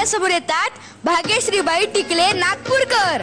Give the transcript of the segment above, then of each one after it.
समोर येतात भाग्यश्रीबाई टिकले नागपूरकर.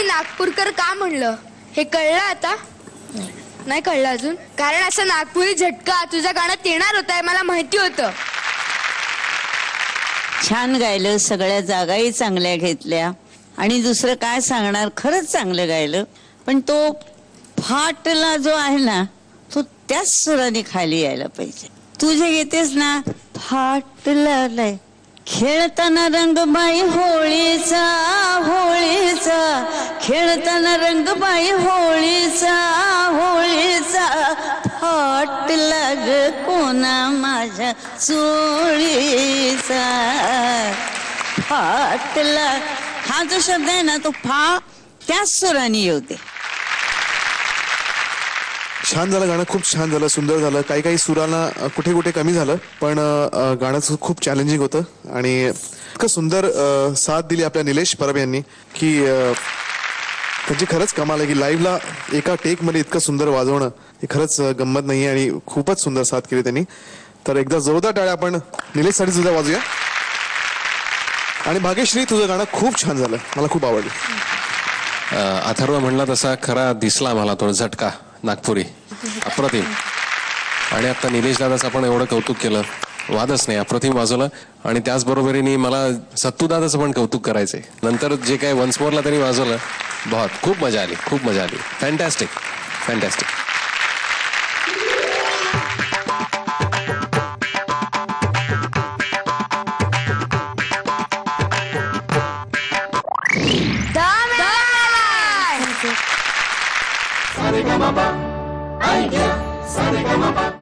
नागपूरकर का म्हणलं हे कळलं आता? नाही कळलं अजून, कारण असं नागपुरी झटका तुझ्या गाण्यात येणार होता हे मला माहिती होतं. छान गायलं, सगळ्या जागाही चांगल्या घेतल्या आणि दुसरं काय सांगणार, खरंच चांगलं गायलं. पण तो फाटला जो आहे ना तो त्याच सुराने खाली यायला पाहिजे. तू जे घेतेस ना फाटला खेळताना रंगबाई होळीचा होळीचा, खेळताना रंगबाई होळीचा होळीचा, फाटला ग कोणा माझ्या चोळीचा फाटला. हा जो शब्द आहे ना तो फा त्याच सुराने येऊ दे. छान झालं गाणं, खूप छान झालं, सुंदर झालं. काही काही सुरांना कुठे कुठे कमी झालं, पण गाणं खूप चॅलेंजिंग होतं आणि इतकं सुंदर साथ दिली आपल्या निलेश परब यांनी की त्यांची खरंच कमाल आहे की लाईव्हला एका टेकमध्ये इतकं सुंदर वाजवणं हे खरंच गंमत नाही आणि खूपच सुंदर साथ केली त्यांनी. तर एकदा जोरदार टाळ्या आपण निलेशसाठी सुद्धा वाजूया. आणि भाग्यश्री तुझं गाणं खूप छान झालं, मला खूप आवडलं. अथर्व म्हणला तसा खरा दिसला मला तो झटका नागपुरी, अप्रतिम. आणि आता निलेश दादाचं आपण एवढं कौतुक केलं, वादच नाही, अप्रतिम वाजवलं. आणि त्याचबरोबरीने मला सत्तू दादाचं पण कौतुक करायचंय. नंतर जे काय वन्स मोरला त्यांनी वाजवलं, बहुत खूप मजा आली, खूप मजा आली. Fantastic, fantastic. धन्यवाद.